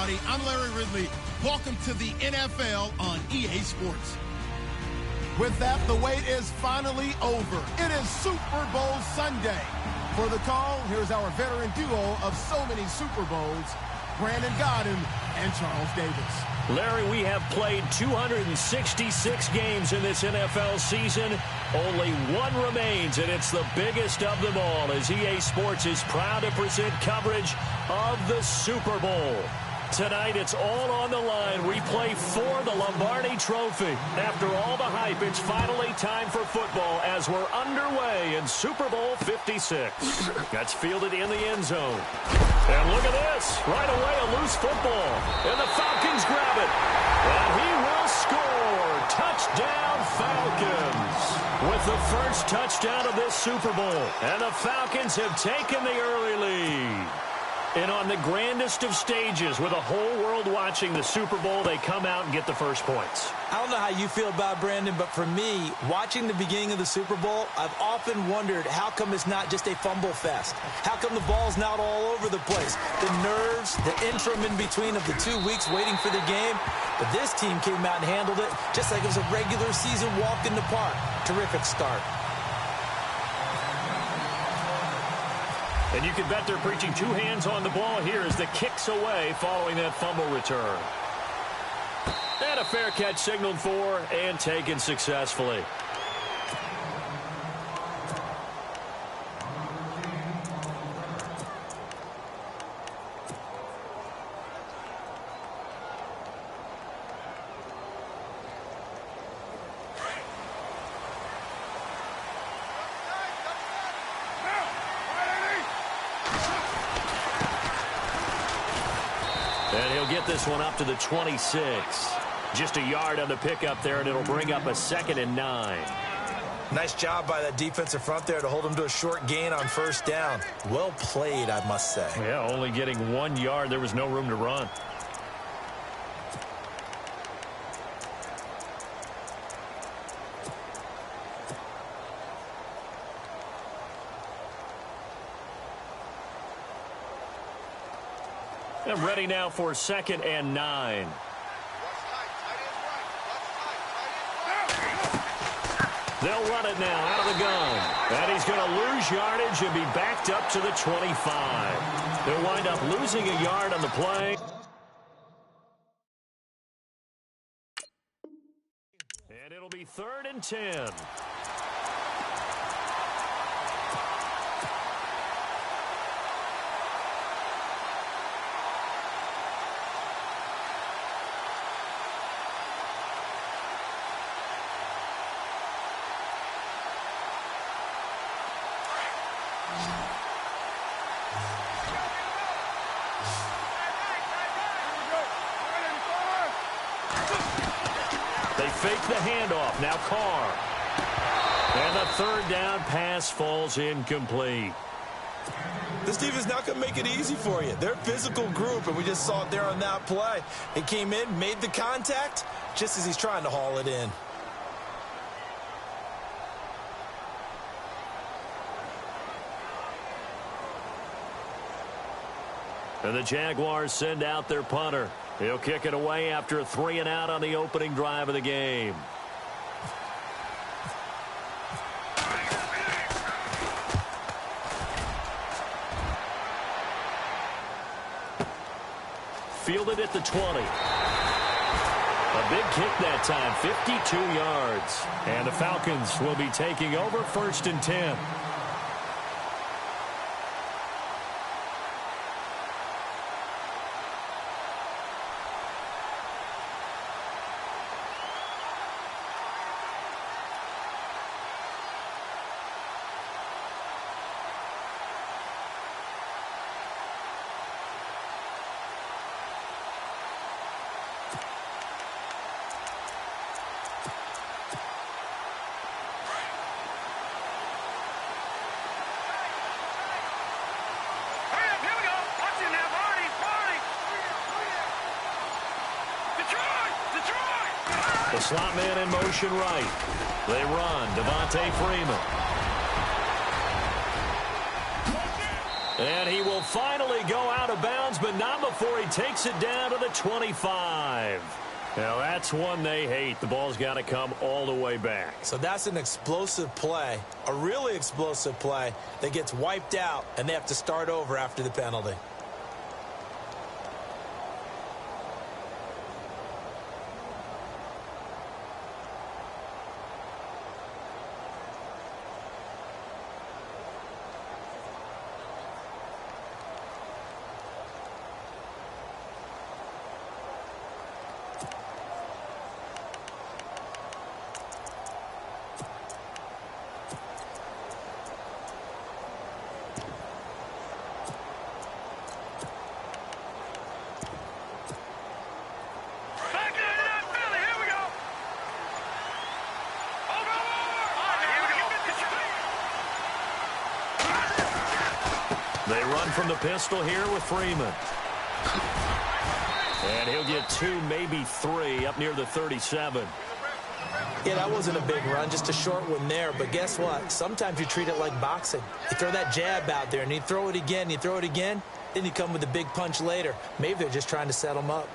everybody. I'm Larry Ridley. Welcome to the NFL on EA Sports. With that, the wait is finally over. It is Super Bowl Sunday. For the call, here's our veteran duo of so many Super Bowls, Brandon Godden and Charles Davis. Larry, we have played 266 games in this NFL season. Only one remains, and it's the biggest of them all, as EA Sports is proud to present coverage of the Super Bowl. Tonight, it's all on the line. We play for the Lombardi Trophy. After all the hype, it's finally time for football as we're underway in Super Bowl 56. That's fielded in the end zone. And look at this. Right away, a loose football. And the Falcons grab it. And he will score. Touchdown, Falcons. With the first touchdown of this Super Bowl. And the Falcons have taken the early lead. And on the grandest of stages, with the whole world watching the Super Bowl, they come out and get the first points. I don't know how you feel about Brandon, but for me, watching the beginning of the Super Bowl, I've often wondered how come it's not just a fumble fest? How come the ball's not all over the place? The nerves, the interim in between of the 2 weeks waiting for the game. But this team came out and handled it just like it was a regular season walk in the park. Terrific start. And you can bet they're preaching two hands on the ball here as the kick's away following that fumble return. And a fair catch signaled for and taken successfully. And he'll get this one up to the 26. Just a yard on the pickup there, and it'll bring up a 2nd and 9. Nice job by that defensive front there to hold him to a short gain on first down. Well played, I must say. Yeah, only getting 1 yard. There was no room to run. And ready now for 2nd and 9. They'll run it now out of the gun. And he's going to lose yardage and be backed up to the 25. They'll wind up losing a yard on the play. And it'll be 3rd and 10. They fake the handoff. Now Carr. And the 3rd down pass falls incomplete. This defense is not going to make it easy for you. They're a physical group, and we just saw it there on that play. It came in, made the contact, just as he's trying to haul it in. And the Jaguars send out their punter. He'll kick it away after a 3 and out on the opening drive of the game. Fielded at the 20. A big kick that time, 52 yards. And the Falcons will be taking over 1st and 10. The slot man in motion right. They run. Devontae Freeman. And he will finally go out of bounds, but not before he takes it down to the 25. Now, that's one they hate. The ball's got to come all the way back. So that's an explosive play, a really explosive play that gets wiped out, and they have to start over after the penalty. They run from the pistol here with Freeman. And he'll get 2, maybe 3 up near the 37. Yeah, that wasn't a big run, just a short one there. But guess what? Sometimes you treat it like boxing. You throw that jab out there, and you throw it again, then you come with a big punch later. Maybe they're just trying to set him up.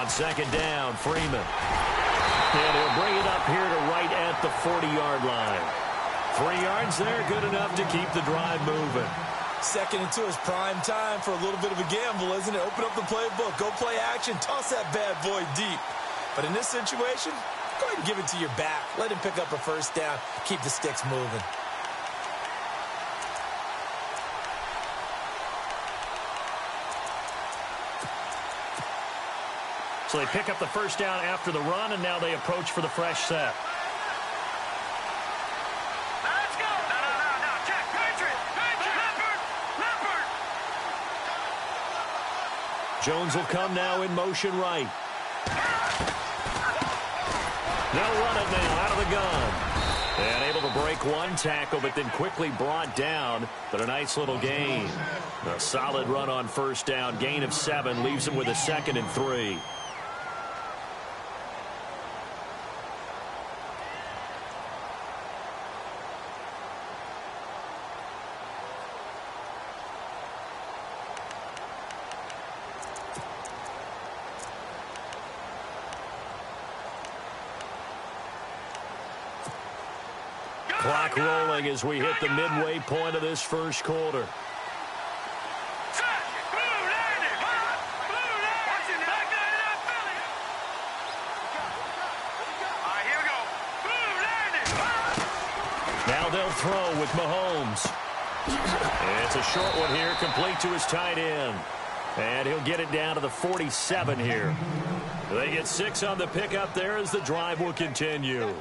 Second down, Freeman. And he'll bring it up here to right at the 40-yard line. 3 yards there, good enough to keep the drive moving. 2nd and 2 is prime time for a little bit of a gamble, isn't it? Open up the playbook, go play action, toss that bad boy deep. But in this situation, go ahead and give it to your back. Let him pick up a first down, keep the sticks moving. So they pick up the first down after the run, and now they approach for the fresh set. Let's go! No. Check. Patriot! Leopard! Jones will come now in motion right. They'll run it now out of the gun. And able to break one tackle, but then quickly brought down. But a nice little gain. A solid run on first down. Gain of 7 leaves him with a 2nd and 3. Clock rolling as we hit the midway point of this first quarter. Now they'll throw with Mahomes. It's a short one here, complete to his tight end. And he'll get it down to the 47 here. They get 6 on the pickup there as the drive will continue.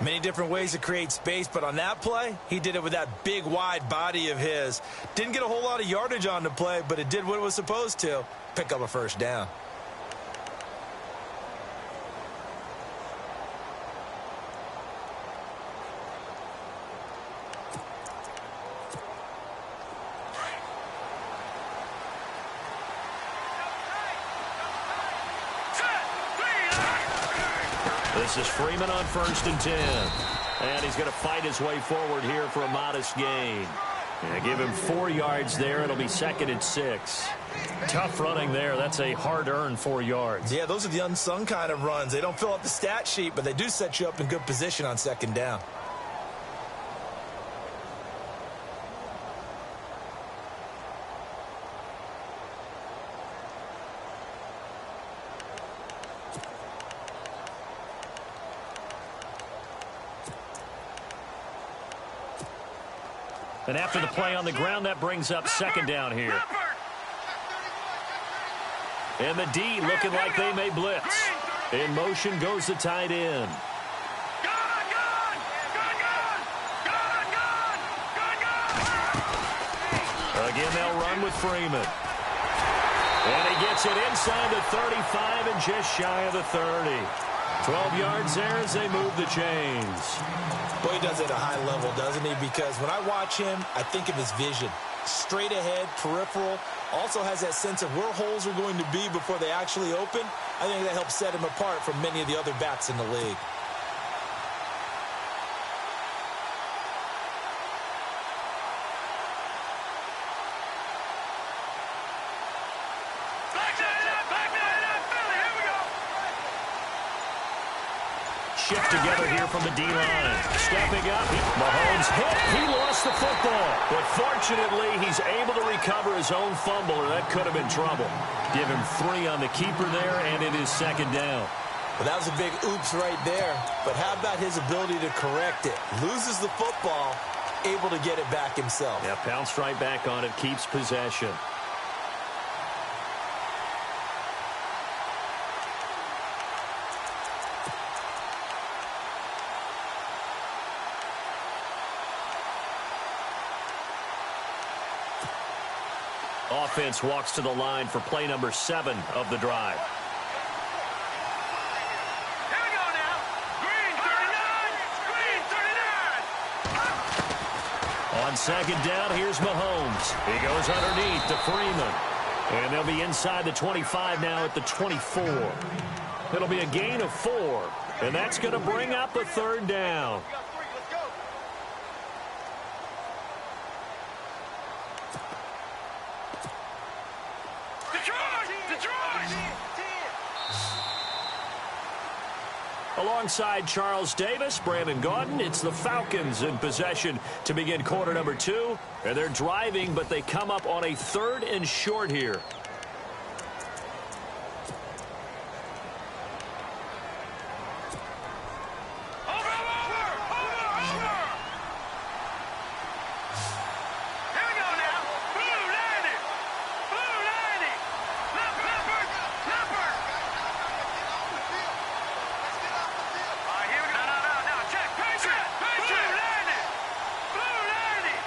Many different ways to create space, but on that play, he did it with that big, wide body of his. Didn't get a whole lot of yardage on the play, but it did what it was supposed to. Pick up a first down. This is Freeman on 1st and 10. And he's going to fight his way forward here for a modest gain. Yeah, give him 4 yards there. It'll be 2nd and 6. Tough running there. That's a hard-earned 4 yards. Yeah, those are the unsung kind of runs. They don't fill up the stat sheet, but they do set you up in good position on 2nd down. And after the play on the ground, that brings up 2nd down here. And the D looking like they may blitz. In motion goes the tight end. Again, they'll run with Freeman. And he gets it inside the 35 and just shy of the 30. 12 yards there as they move the chains. Boy, he does it at a high level, doesn't he? Because when I watch him, I think of his vision. Straight ahead, peripheral. Also has that sense of where holes are going to be before they actually open. I think that helps set him apart from many of the other backs in the league. Shift together here from the D-line. Stepping up. Mahomes hit. He lost the football. But fortunately, he's able to recover his own fumble, or that could have been trouble. Give him 3 on the keeper there, and it is second down. Well, that was a big oops right there. But how about his ability to correct it? Loses the football, able to get it back himself. Yeah, pounced right back on it, keeps possession. Offense walks to the line for play number 7 of the drive. Here we go now. Green 39. Green 39. On second down, here's Mahomes. He goes underneath to Freeman. And they'll be inside the 25 now at the 24. It'll be a gain of 4. And that's going to bring up a third down. Alongside Charles Davis, Brandon Gaudin, it's the Falcons in possession to begin quarter number 2. And they're driving, but they come up on a 3rd and short here.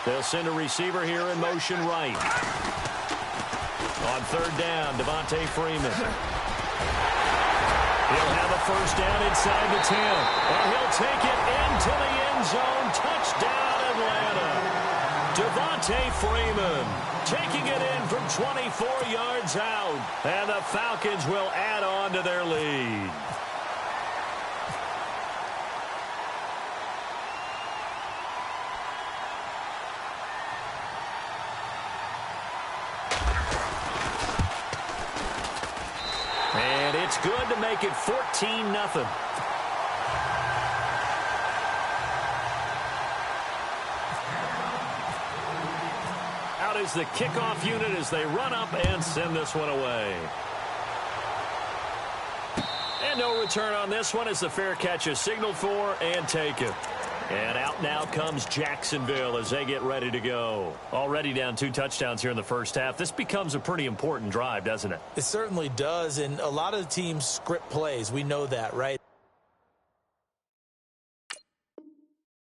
They'll send a receiver here in motion right. On 3rd down, Devontae Freeman. He'll have a first down inside the 10. And he'll take it into the end zone. Touchdown, Atlanta. Devontae Freeman taking it in from 24 yards out. And the Falcons will add on to their lead. And it's good to make it 14-0. Out is the kickoff unit as they run up and send this one away. And no return on this one as the fair catch is signaled for and taken. And out now comes Jacksonville as they get ready to go. Already down 2 touchdowns here in the first half. This becomes a pretty important drive, doesn't it? It certainly does, and a lot of the teams script plays. We know that, right?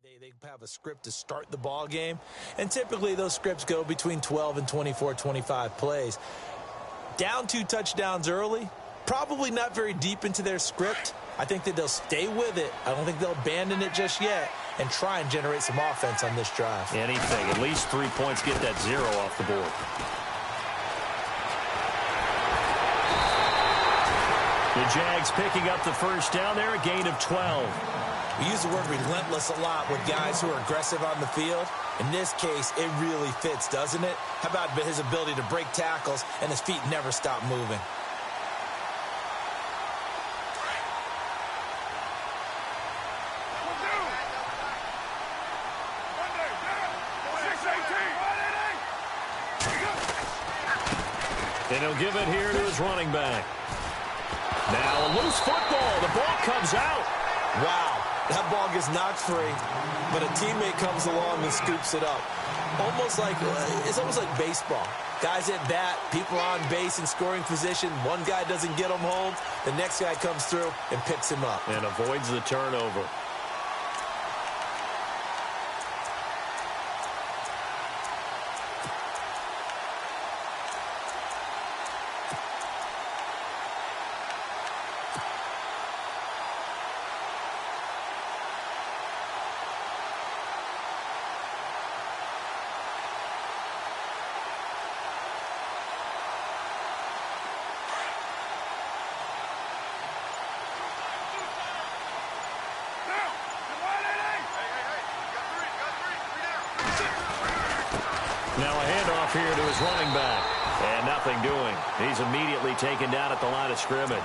They have a script to start the ball game, and typically those scripts go between 12 and 24, 25 plays. Down 2 touchdowns early, probably not very deep into their script. I think that they'll stay with it. I don't think they'll abandon it just yet and try and generate some offense on this drive. Anything. At least 3 points, get that 0 off the board. The Jags picking up the first down there, a gain of 12. We use the word relentless a lot with guys who are aggressive on the field. In this case, it really fits, doesn't it? How about his ability to break tackles and his feet never stop moving? And he'll give it here to his running back. Now a loose football. The ball comes out. Wow, that ball gets knocked free, but a teammate comes along and scoops it up. It's almost like baseball. Guys at bat, people are on base in scoring position. One guy doesn't get him home. The next guy comes through and picks him up. And avoids the turnover. Now a handoff here to his running back. And nothing doing. He's immediately taken down at the line of scrimmage.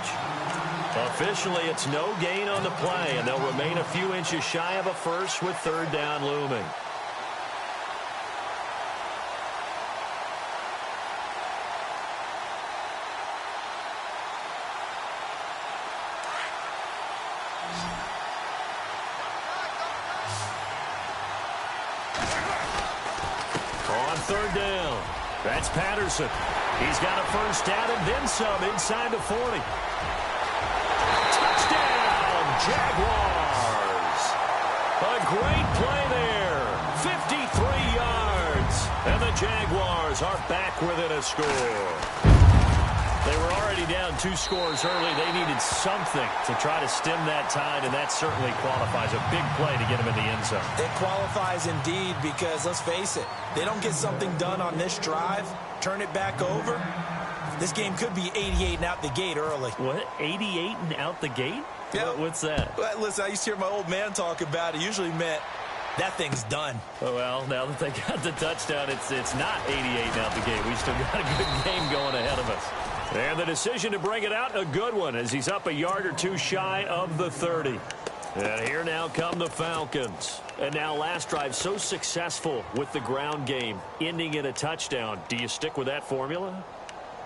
Officially, it's no gain on the play, and they'll remain a few inches shy of a first with third down looming. On third down, that's Patterson. He's got a first down and then some inside the 40. Touchdown, Jaguars. A great play there. 53 yards. And the Jaguars are back within a score. They were already down 2 scores early. They needed something to try to stem that tide, and that certainly qualifies. A big play to get them in the end zone. It qualifies indeed because, let's face it, they don't get something done on this drive, turn it back over, this game could be 88 and out the gate early. What? 88 and out the gate? Yeah. What's that? Well, listen, I used to hear my old man talk about it. Usually meant that thing's done. Oh, well, now that they got the touchdown, it's not 88 and out the gate. We still got a good game going ahead of us. And the decision to bring it out, a good one, as he's up a yard or 2 shy of the 30. And here now come the Falcons. And now last drive so successful with the ground game, ending in a touchdown. Do you stick with that formula?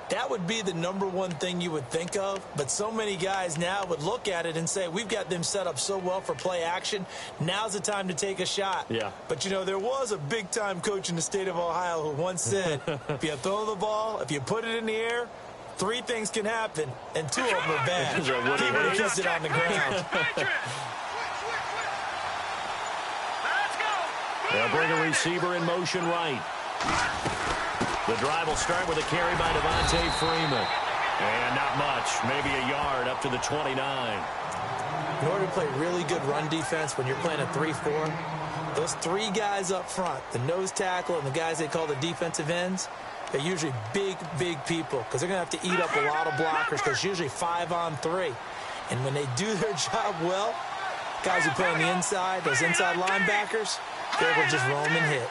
That would be the #1 thing you would think of, but so many guys now would look at it and say, we've got them set up so well for play action, now's the time to take a shot. Yeah. But, you know, there was a big-time coach in the state of Ohio who once said, if you throw the ball, if you put it in the air, 3 things can happen, and 2 of them are bad. He would have kissed it on the ground. They'll bring a receiver in motion right. The drive will start with a carry by Devontae Freeman. And not much, maybe a yard up to the 29. In order to play really good run defense when you're playing a 3-4, those 3 guys up front, the nose tackle and the guys they call the defensive ends, they're usually big, big people because they're going to have to eat up a lot of blockers because it's usually 5 on 3. And when they do their job well, guys who play on the inside, those inside linebackers, they're able to just roam and hit.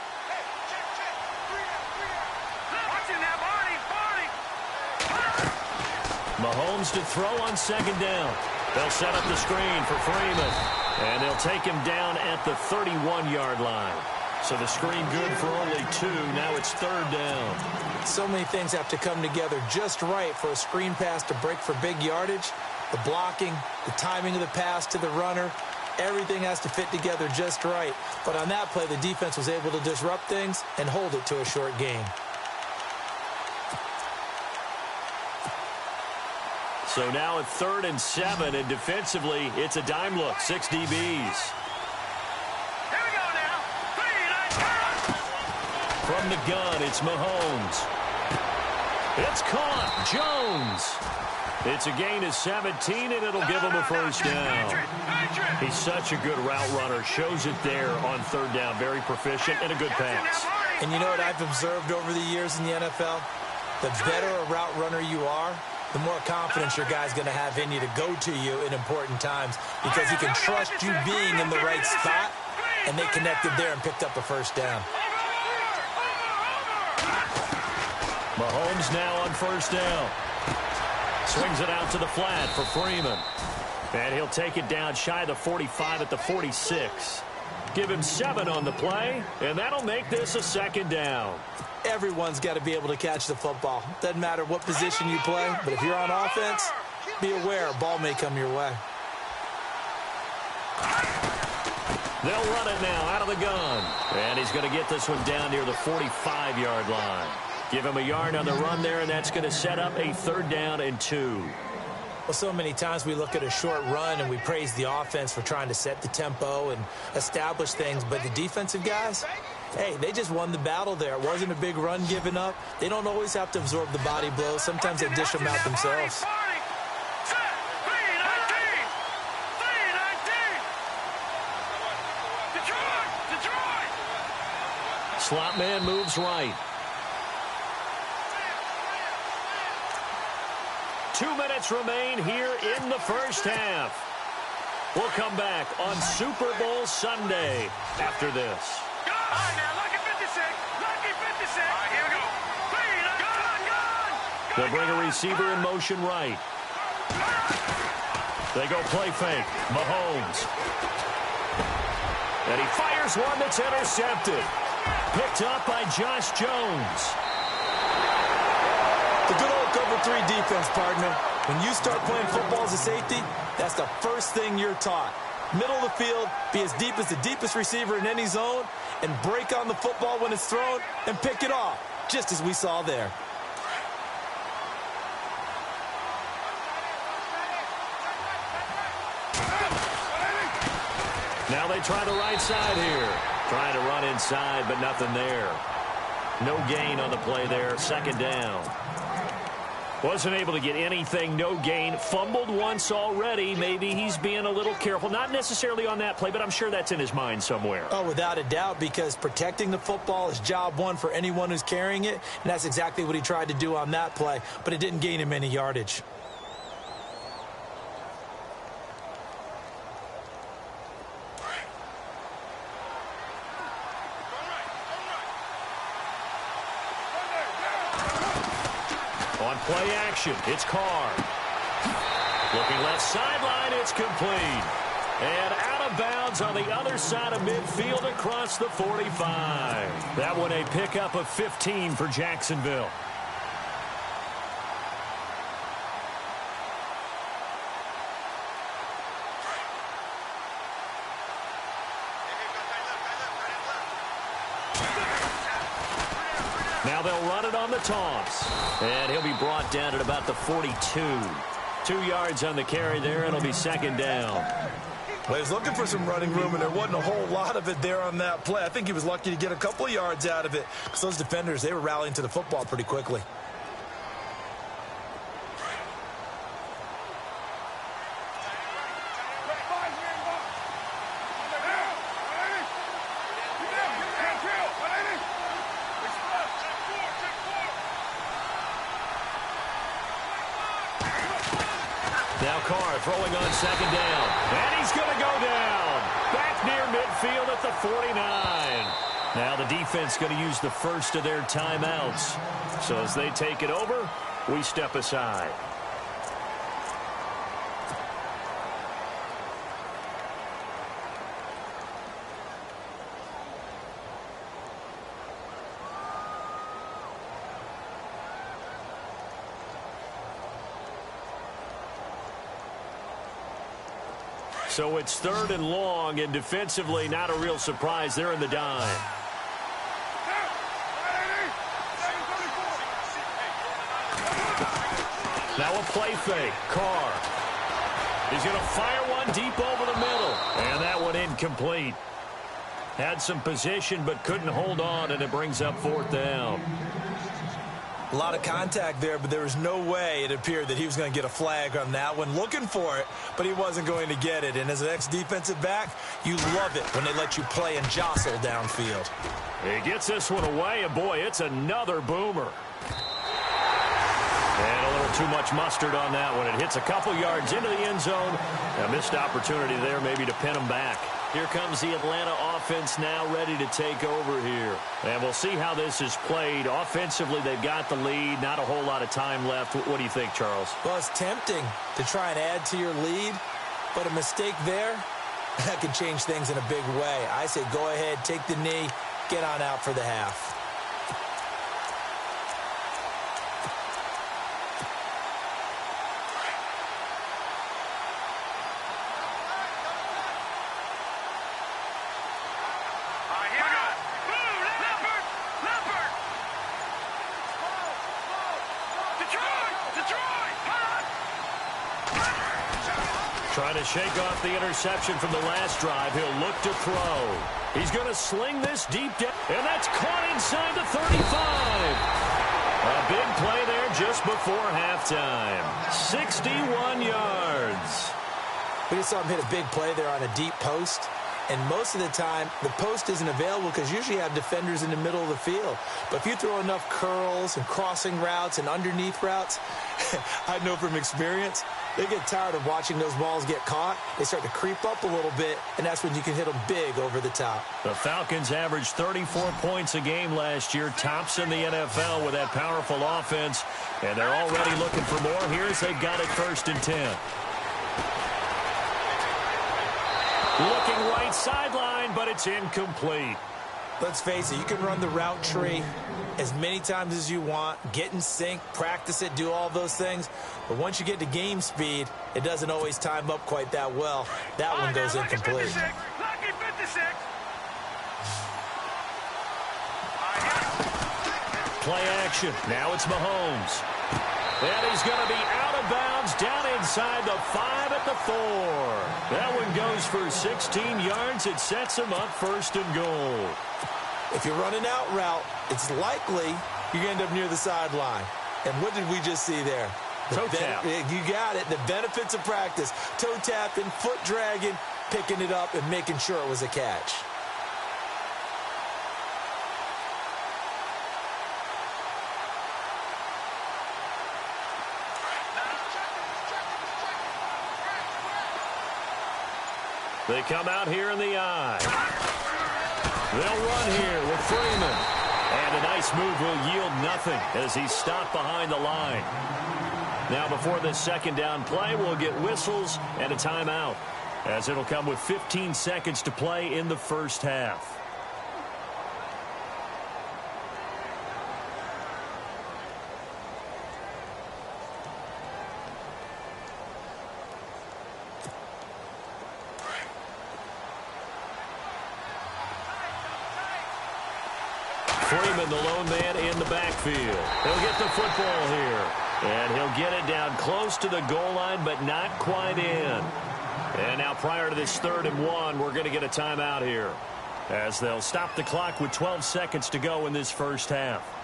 Mahomes to throw on second down. They'll set up the screen for Freeman. And they'll take him down at the 31-yard line. So the screen good for only 2. Now it's third down. So many things have to come together just right for a screen pass to break for big yardage. The blocking, the timing of the pass to the runner, everything has to fit together just right. But on that play, the defense was able to disrupt things and hold it to a short gain. So now at 3rd and 7, and defensively, it's a dime look, 6 DBs. Here we go now. 3, 9, From the gun, it's Mahomes. It's caught. Jones. It's a gain of 17, and it'll give him a first down. He's such a good route runner. Shows it there on 3rd down. Very proficient and a good pass. And you know what I've observed over the years in the NFL? The better a route runner you are, the more confidence your guy's going to have in you to go to you in important times because he can trust you being in the right spot, and they connected there and picked up a first down. Mahomes now on first down. Swings it out to the flat for Freeman. And he'll take it down shy of the 45 at the 46. Give him 7 on the play, and that'll make this a second down. Everyone's got to be able to catch the football. Doesn't matter what position you play, but if you're on offense, be aware a ball may come your way. They'll run it now out of the gun. And he's going to get this one down near the 45-yard line. Give him a yard on the run there, and that's going to set up a 3rd down and 2. Well, so many times we look at a short run and we praise the offense for trying to set the tempo and establish things, but the defensive guys, hey, they just won the battle there. It wasn't a big run given up. They don't always have to absorb the body blows. Sometimes they dish them out themselves. Slot man moves right. 2 minutes remain here in the first half. We'll come back on Super Bowl Sunday after this. Go on now, lucky 56, lucky 56. They'll bring a receiver in motion right. They go play fake. Mahomes. And he fires one that's intercepted. Picked up by Josh Jones. The good old cover 3 defense, partner. When you start playing football as a safety, that's the first thing you're taught. Middle of the field, be as deep as the deepest receiver in any zone, and break on the football when it's thrown and pick it off, just as we saw there. Now they try the right side here. Trying to run inside, but nothing there. No gain on the play there. Second down. Wasn't able to get anything. No gain. Fumbled once already. Maybe he's being a little careful. Not necessarily on that play, but I'm sure that's in his mind somewhere. Oh, without a doubt, because protecting the football is job one for anyone who's carrying it, and that's exactly what he tried to do on that play, but it didn't gain him any yardage. On play action, it's Carr. Looking left sideline, it's complete. And out of bounds on the other side of midfield across the 45. That one a pickup of 15 for Jacksonville. Now they'll run it on the toss. And he'll be brought down at about the 42. 2 yards on the carry there. It'll be second down. Well, he was looking for some running room, and there wasn't a whole lot of it there on that play. I think he was lucky to get a couple of yards out of it because those defenders, they were rallying to the football pretty quickly. Now Carr throwing on second down. And he's going to go down. Back near midfield at the 49. Now the defense going to use the first of their timeouts. So as they take it over, we step aside. So it's third and long, and defensively, not a real surprise. They're in the dime. Now a play fake. Carr. He's going to fire one deep over the middle. And that one incomplete. Had some position, but couldn't hold on, and it brings up fourth down. A lot of contact there, but there was no way it appeared that he was going to get a flag on that one. Looking for it, but he wasn't going to get it. And as an ex-defensive back, you love it when they let you play and jostle downfield. He gets this one away, and boy, it's another boomer. And a little too much mustard on that one. It hits a couple yards into the end zone. A missed opportunity there maybe to pin him back. Here comes the Atlanta offense now ready to take over here. And we'll see how this is played. Offensively, they've got the lead. Not a whole lot of time left. What do you think, Charles? Well, it's tempting to try and add to your lead, but a mistake there, that can change things in a big way. I say go ahead, take the knee, get on out for the half. Trying to shake off the interception from the last drive. He'll look to throw. He's going to sling this deep down. And that's caught inside the 35. A big play there just before halftime. 61 yards. We just saw him hit a big play there on a deep post. And most of the time, the post isn't available because usually you have defenders in the middle of the field. But if you throw enough curls and crossing routes and underneath routes, I know from experience, they get tired of watching those balls get caught. They start to creep up a little bit, and that's when you can hit them big over the top. The Falcons averaged 34 points a game last year, tops in the NFL with that powerful offense, and they're already looking for more. Here's they've got it 1st and 10. Looking right sideline, but it's incomplete. Let's face it, you can run the route tree as many times as you want, get in sync, practice it, do all those things. But once you get to game speed, it doesn't always time up quite that well. That one goes incomplete. Lucky 56. Play action. Now it's Mahomes. And he's going to be out of bounds down inside the 5 at the 4. That one goes for 16 yards. It sets him up 1st and goal. If you're running out route, it's likely you're going to end up near the sideline. And what did we just see there? Toe tap. You got it. The benefits of practice. Toe tapping, foot dragging, picking it up, and making sure it was a catch. They come out here in the eye. They'll run here with Freeman. And a nice move will yield nothing as he's stopped behind the line. Now before this 2nd down play, we'll get whistles and a timeout, as it'll come with 15 seconds to play in the 1st half. Freeman, the lone man in the backfield. He'll get the football here. And he'll get it down close to the goal line, but not quite in. And now prior to this 3rd and 1, we're going to get a timeout here, as they'll stop the clock with 12 seconds to go in this 1st half.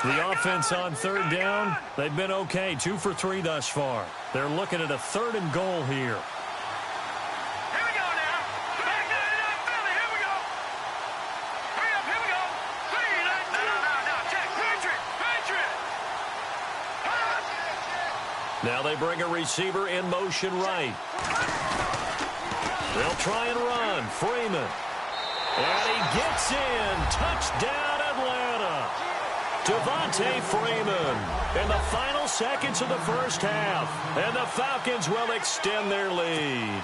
The offense on 3rd down, they've been okay. 2 for 3 thus far. They're looking at a 3rd and goal here. Here we go now. Back to it, Philly. Here we go. Hurry up. Here we go. 3, no. Check. Patriot. Now they bring a receiver in motion right. They'll try and run. Freeman. And he gets in. Touchdown, Atlanta. Devontae Freeman in the final seconds of the 1st half. And the Falcons will extend their lead.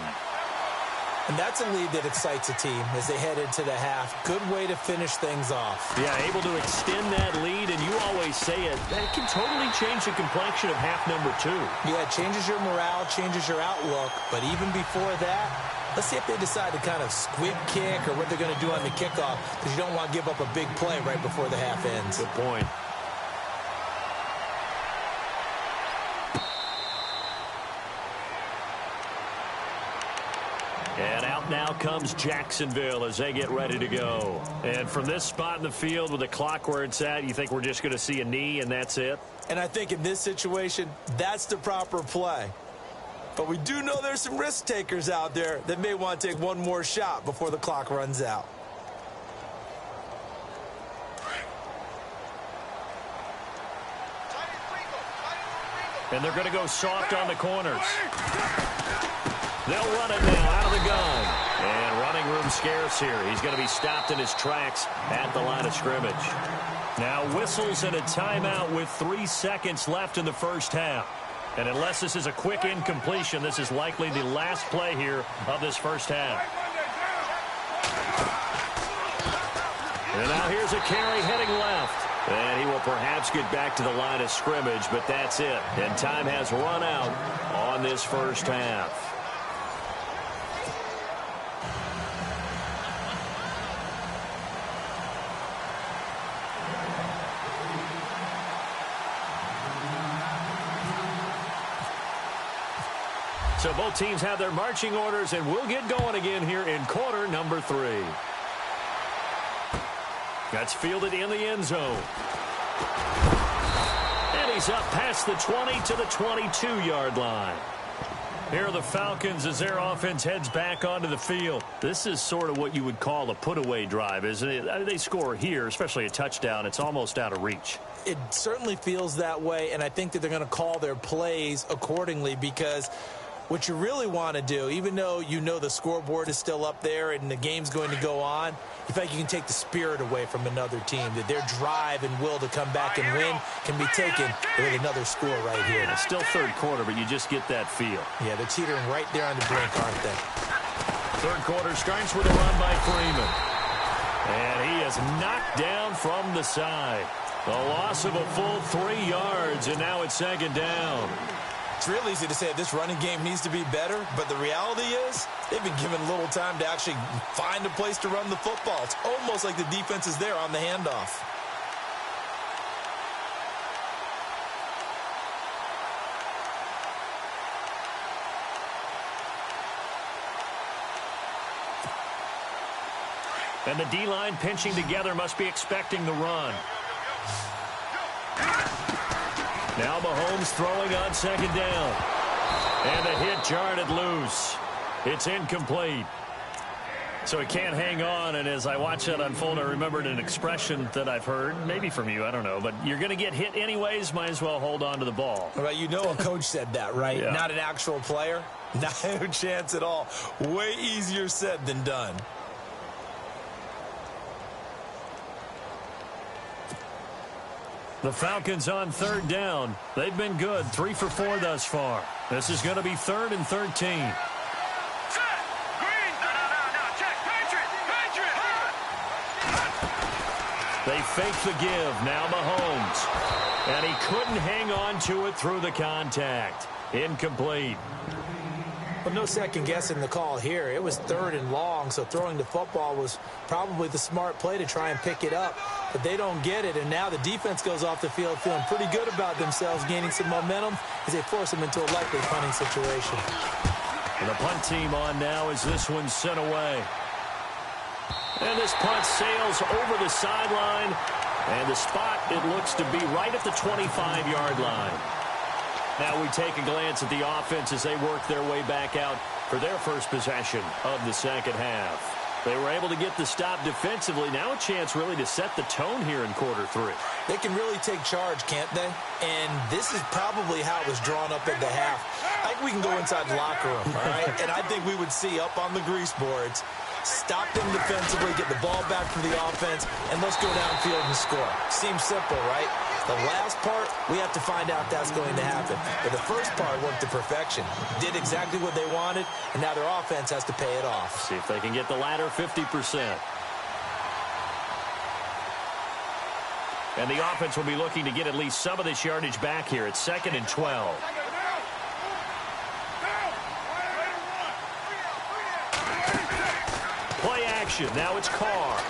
And that's a lead that excites a team as they head into the half. Good way to finish things off. Yeah, able to extend that lead, and you always say it, that can totally change the complexion of half number 2. Yeah, it changes your morale, changes your outlook. But even before that, let's see if they decide to kind of squib kick or what they're going to do on the kickoff, because you don't want to give up a big play right before the half ends. Good point. And out now comes Jacksonville as they get ready to go. And from this spot in the field with the clock where it's at, you think we're just going to see a knee and that's it? And I think in this situation, that's the proper play. But we do know there's some risk takers out there that may want to take one more shot before the clock runs out. And they're going to go soft on the corners. They'll run it now out of the gun. And running room scarce here. He's going to be stopped in his tracks at the line of scrimmage. Now whistles and a timeout with 3 seconds left in the 1st half. And unless this is a quick incompletion, this is likely the last play here of this 1st half. And now here's a carry heading left. And he will perhaps get back to the line of scrimmage, but that's it. And time has run out on this 1st half. So both teams have their marching orders, and we'll get going again here in quarter number 3. That's fielded in the end zone. And he's up past the 20 to the 22-yard line. Here are the Falcons as their offense heads back onto the field. This is sort of what you would call a put-away drive, isn't it? I mean, they score here, especially a touchdown. It's almost out of reach. It certainly feels that way, and I think that they're going to call their plays accordingly, because what you really want to do, even though you know the scoreboard is still up there and the game's going to go on, you think you can take the spirit away from another team, that their drive and will to come back and win can be taken with another score right here. It's still third quarter, but you just get that feel. Yeah, they're teetering right there on the brink, aren't they? Third quarter starts with a run by Freeman. And he is knocked down from the side. A loss of a full 3 yards, and now it's second down. It's real easy to say this running game needs to be better, but the reality is they've been given little time to actually find a place to run the football. It's almost like the defense is there on the handoff. And the D-line pinching together must be expecting the run. Now Mahomes throwing on second down. And the hit jarred it loose. It's incomplete. So he can't hang on, and as I watch that unfold, I remembered an expression that I've heard, maybe from you, I don't know, but you're going to get hit anyways, might as well hold on to the ball. Well, you know a coach said that, right? Yeah. Not an actual player? No chance at all. Way easier said than done. The Falcons on third down. They've been good, 3 for 4 thus far. This is going to be 3rd and 13. They fake the give. Now Mahomes. And he couldn't hang on to it through the contact. Incomplete. But no second guessing the call here. It was 3rd and long, so throwing the football was probably the smart play to try and pick it up. But they don't get it, and now the defense goes off the field feeling pretty good about themselves, gaining some momentum as they force them into a likely punting situation. And the punt team on now as this one's sent away. And this punt sails over the sideline, and the spot, it looks to be right at the 25-yard line. Now we take a glance at the offense as they work their way back out for their first possession of the second half. They were able to get the stop defensively. Now a chance really to set the tone here in quarter 3. They can really take charge, can't they? And this is probably how it was drawn up at the half. I think we can go inside the locker room, all right? And I think we would see up on the grease boards, stop them defensively, get the ball back from the offense, and let's go downfield and score. Seems simple, right? The last part, we have to find out that's going to happen. But the first part worked to perfection. Did exactly what they wanted, and now their offense has to pay it off. See if they can get the latter 50%. And the offense will be looking to get at least some of this yardage back here. It's 2nd and 12. Play action. Now it's Carr.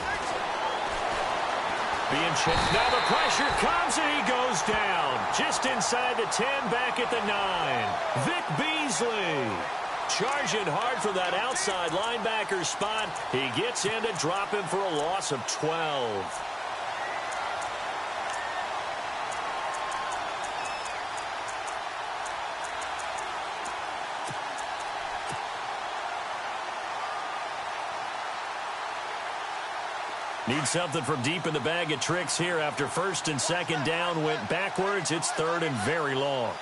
Being checked. Now the pressure comes, and he goes down. Just inside the 10, back at the 9. Vic Beasley charging hard for that outside linebacker spot. He gets in to drop him for a loss of 12. Need something from deep in the bag of tricks here after 1st and 2nd down went backwards. It's 3rd and very long.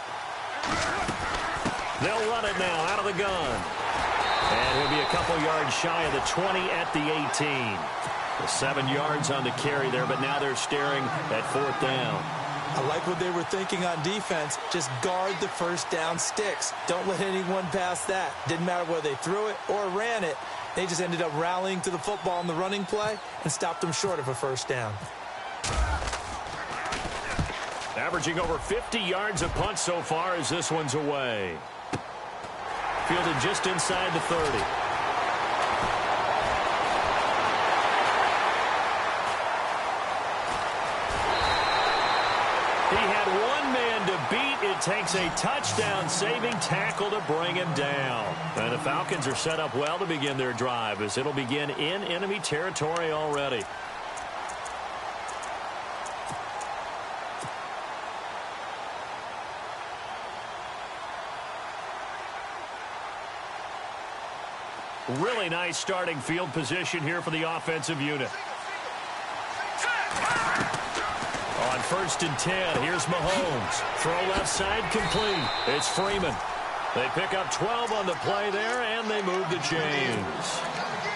They'll run it now out of the gun. And he'll be a couple yards shy of the 20 at the 18. The 7 yards on the carry there, but now they're staring at 4th down. I like what they were thinking on defense. Just guard the first down sticks. Don't let anyone pass that. Didn't matter whether they threw it or ran it. They just ended up rallying to the football in the running play and stopped them short of a first down. Averaging over 50 yards a punt so far as this one's away. Fielded just inside the 30. He had one man to beat it takes a touchdown-saving tackle to bring him down. And the Falcons are set up well to begin their drive as it'll begin in enemy territory already. Really nice starting field position here for the offensive unit. On 1st and 10, here's Mahomes. Throw left side complete. It's Freeman. They pick up 12 on the play there, and they move the chains.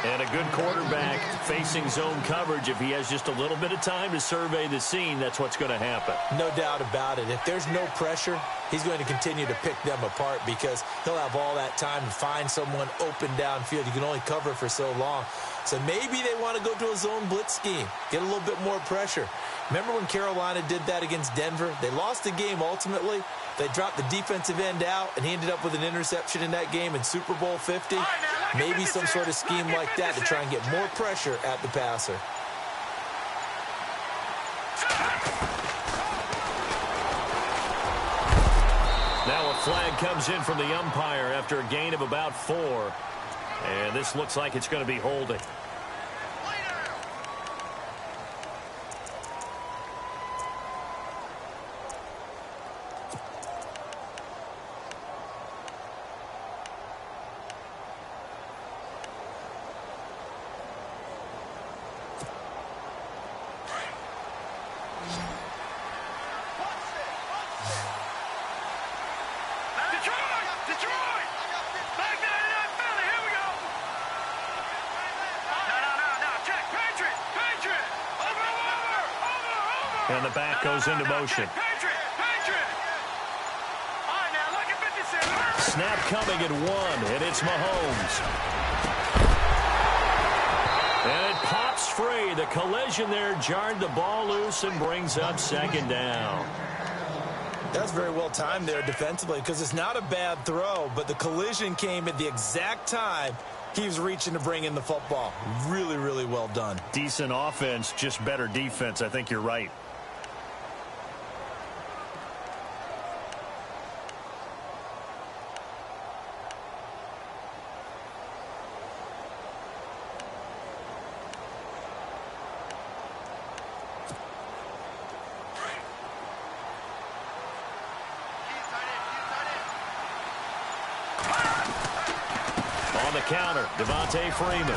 And a good quarterback facing zone coverage. If he has just a little bit of time to survey the scene, that's what's going to happen. No doubt about it. If there's no pressure, he's going to continue to pick them apart because he'll have all that time to find someone open downfield. You can only cover for so long. So maybe they want to go to a zone blitz scheme, get a little bit more pressure. Remember when Carolina did that against Denver? They lost the game ultimately. They dropped the defensive end out, and he ended up with an interception in that game in Super Bowl 50. Maybe some sort of scheme like that to try and get more pressure at the passer. Now a flag comes in from the umpire after a gain of about 4. And this looks like it's going to be holding. And the back goes into motion. Snap coming at 1, and it's Mahomes. And it pops free. The collision there jarred the ball loose and brings up 2nd down. That's very well timed there defensively because it's not a bad throw, but the collision came at the exact time he was reaching to bring in the football. Really, really well done. Decent offense, just better defense. I think you're right. On the counter, Devontae Freeman.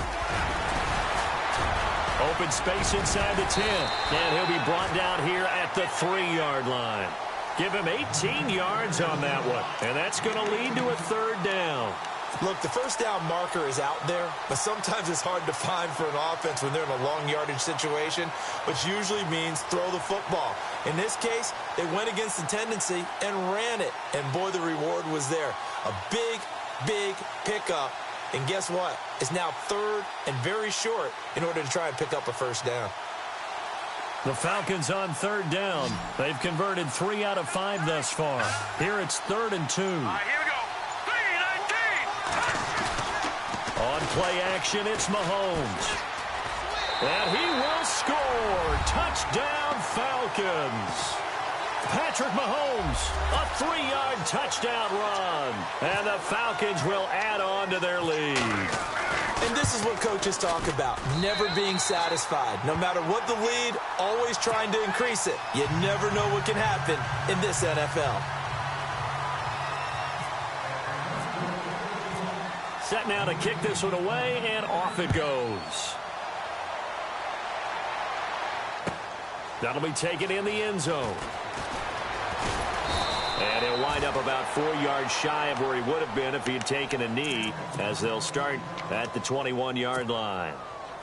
Open space inside the 10. And he'll be brought down here at the 3-yard line. Give him 18 yards on that one. And that's going to lead to a 3rd down. Look, the 1st down marker is out there, but sometimes it's hard to find for an offense when they're in a long yardage situation, which usually means throw the football. In this case, they went against the tendency and ran it. And boy, the reward was there. A big, big pickup. And guess what? It's now 3rd and very short in order to try and pick up a 1st down. The Falcons on 3rd down. They've converted 3 out of 5 thus far. Here it's 3rd and 2. All right, here we go. 3-19. On play action, it's Mahomes. And he will score. Touchdown, Falcons. Patrick Mahomes, a 3-yard touchdown run. And the Falcons will add on to their lead. And this is what coaches talk about, never being satisfied. No matter what the lead, always trying to increase it. You never know what can happen in this NFL. Set now to kick this one away, and off it goes. That'll be taken in the end zone. And he'll wind up about 4 yards shy of where he would have been if he had taken a knee, as they'll start at the 21-yard line.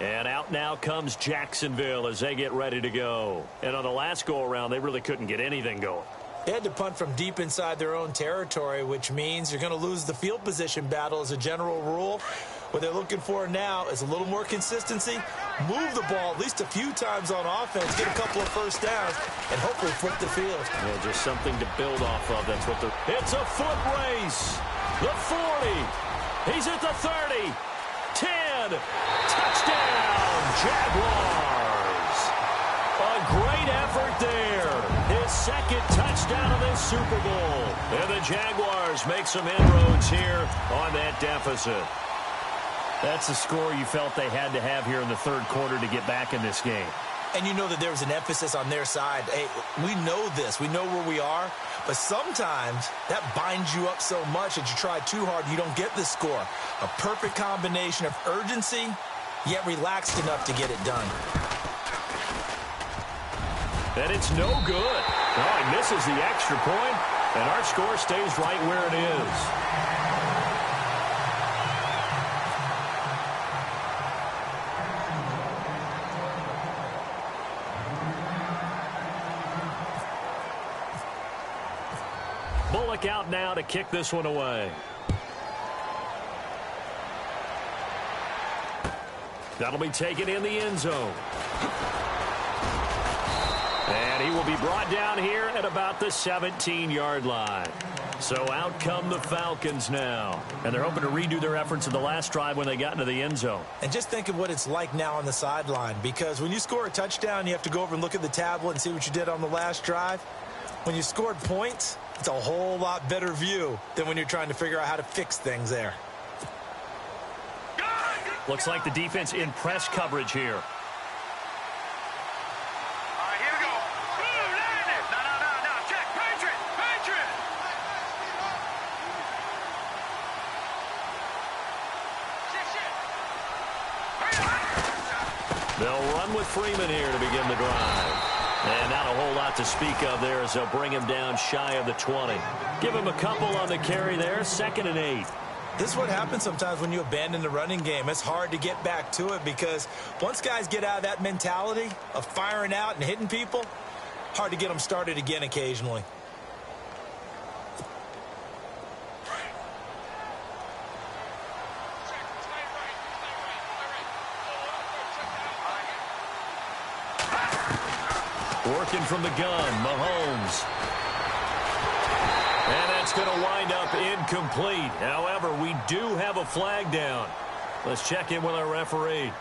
And out now comes Jacksonville as they get ready to go. And on the last go-around, they really couldn't get anything going. They had to punt from deep inside their own territory, which means you're going to lose the field position battle as a general rule. What they're looking for now is a little more consistency, move the ball at least a few times on offense, get a couple of 1st downs, and hopefully flip the field. Yeah, just something to build off of. That's what it's a foot race. The 40. He's at the 30. 10. Touchdown, Jaguars. A great effort there. His second touchdown of this Super Bowl. And the Jaguars make some inroads here on that deficit. That's the score you felt they had to have here in the third quarter to get back in this game. And you know that there was an emphasis on their side. Hey, we know this. We know where we are. But sometimes that binds you up so much that you try too hard, you don't get the score. A perfect combination of urgency, yet relaxed enough to get it done. And it's no good. Oh, he misses the extra point, and our score stays right where it is. Bullock out now to kick this one away. That'll be taken in the end zone. And he will be brought down here at about the 17-yard line. So out come the Falcons now. And they're hoping to redo their efforts in the last drive when they got into the end zone. And just think of what it's like now on the sideline. Because when you score a touchdown, you have to go over and look at the tablet and see what you did on the last drive. When you scored points, it's a whole lot better view than when you're trying to figure out how to fix things there. Looks like the defense in press coverage here. All right, here we go. Boom, land it. No. Check. Patriot. Shit. They'll run with Freeman here to begin the drive. And not a whole lot to speak of there as they'll bring him down shy of the 20. Give him a couple on the carry there, 2nd and 8. This is what happens sometimes when you abandon the running game. It's hard to get back to it because once guys get out of that mentality of firing out and hitting people, hard to get them started again occasionally. Working from the gun, Mahomes. And that's going to wind up incomplete. However, we do have a flag down. Let's check in with our referee.